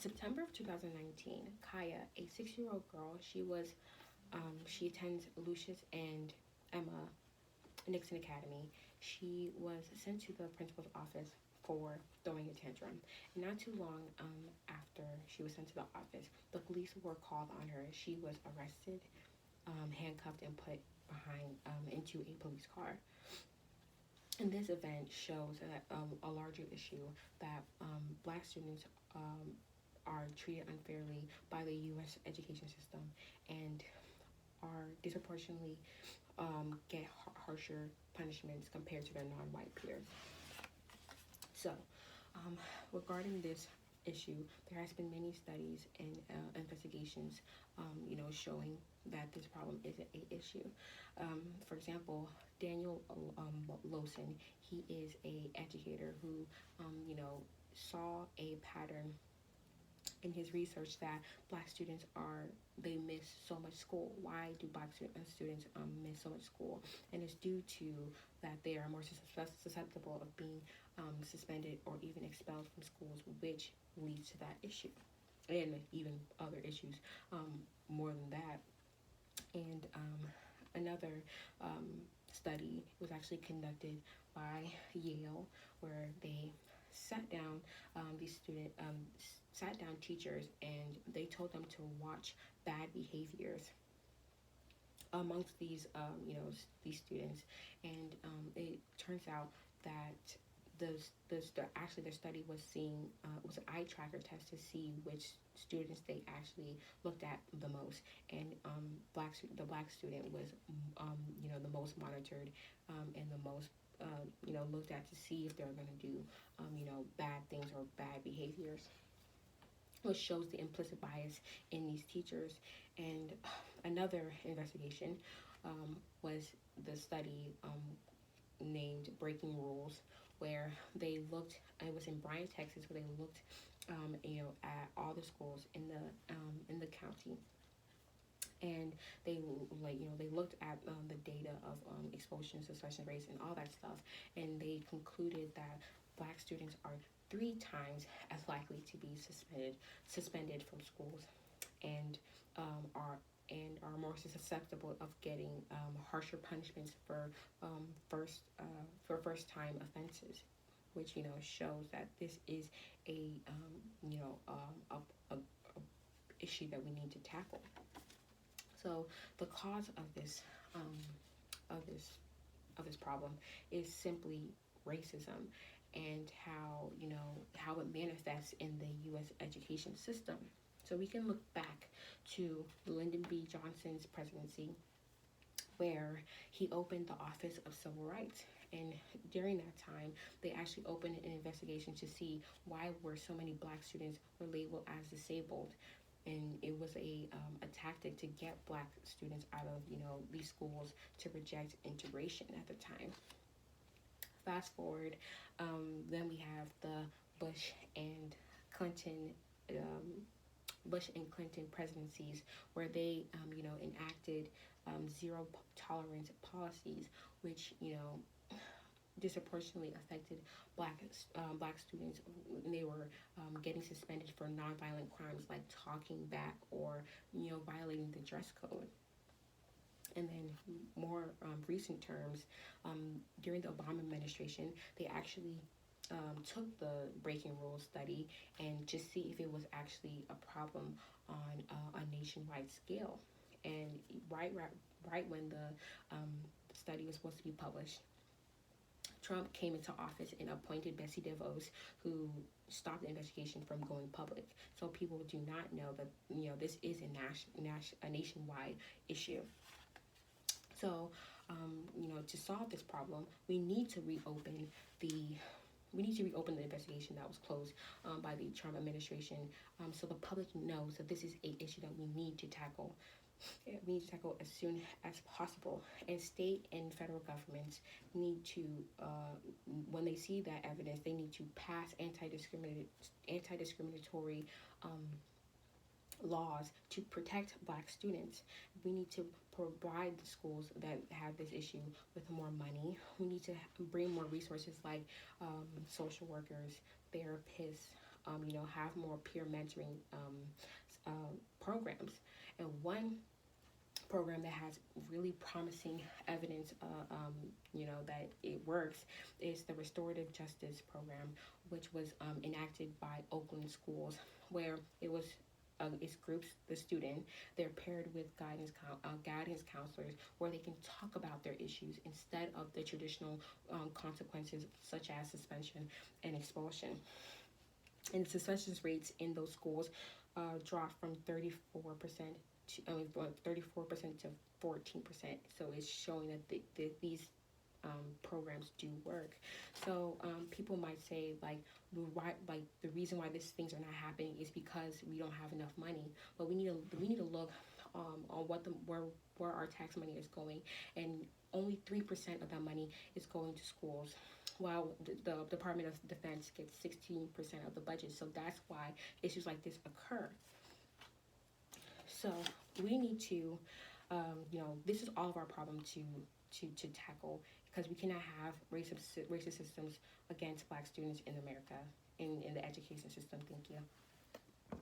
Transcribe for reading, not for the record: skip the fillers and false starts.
In September of 2019, Kaya, a 6-year-old girl, she attends Lucius and Emma Nixon Academy. She was sent to the principal's office for throwing a tantrum. And not too long after she was sent to the office, the police were called on her. She was arrested, handcuffed, and put behind into a police car. And this event shows that a larger issue that Black students are treated unfairly by the U.S. education system and are disproportionately get harsher punishments compared to their non-white peers. So, um, regarding this issue, there has been many studies and investigations, showing that this problem is an issue. For example, Daniel Lawson, he is a educator who, saw a pattern in his research that black students they miss so much school. Why do black students miss so much school? And it's due to that they are more susceptible of being suspended or even expelled from schools, which leads to that issue and even other issues more than that. And another study was actually conducted by Yale, where they sat down these sat down teachers, and they told them to watch bad behaviors amongst these students. And it turns out that actually the study was seeing was an eye tracker test to see which students they actually looked at the most. And the black student was the most monitored and the most looked at to see if they're going to do bad things or bad behaviors, which shows the implicit bias in these teachers. And another investigation was the study named Breaking Rules, where they looked. It was in Bryan, Texas, where they looked, at all the schools in the county, and they looked at the data of expulsion, suspension rates, and all that stuff, and they concluded that black students are 3 times as likely to be suspended from schools, and are more susceptible of getting harsher punishments for first time offenses, which shows that this is a a issue that we need to tackle. So the cause of this of this of this problem is simply racism, and how it manifests in the U.S. education system. So we can look back to Lyndon B. Johnson's presidency, where he opened the Office of Civil Rights. And during that time, they actually opened an investigation to see why were so many black students were labeled as disabled. And it was a tactic to get black students out of these schools, to reject integration at the time. Fast forward, then we have the Bush and Clinton presidencies, where they enacted zero tolerance policies, which disproportionately affected black students. They were getting suspended for nonviolent crimes like talking back or violating the dress code. And then more recent terms, during the Obama administration, they actually took the Breaking Rules study and just see if it was actually a problem on a nationwide scale. And right when the study was supposed to be published, Trump came into office and appointed Betsy DeVos, who stopped the investigation from going public. So people do not know that this is a nationwide issue. So, to solve this problem, we need to reopen the investigation that was closed by the Trump administration, so the public knows that this is an issue that we need to tackle. We need to tackle as soon as possible. And state and federal governments need to, when they see that evidence, they need to pass anti-discriminatory laws to protect black students. We need to provide the schools that have this issue with more money. We need to bring more resources like social workers, therapists, have more peer mentoring programs. And one program that has really promising evidence, that it works, is the Restorative Justice Program, which was enacted by Oakland schools, where it groups the student. They're paired with guidance counselors, where they can talk about their issues instead of the traditional consequences such as suspension and expulsion. And suspension rates in those schools dropped from 34% to 34% to 14%. So it's showing that these programs do work. So people might say, why, the reason why these things are not happening is because we don't have enough money. But we need to look on where our tax money is going, and only 3% of that money is going to schools, while the Department of Defense gets 16% of the budget. So that's why issues like this occur. So we need to, this is all of our problem to tackle, because we cannot have racist systems against Black students in America, in the education system. Thank you.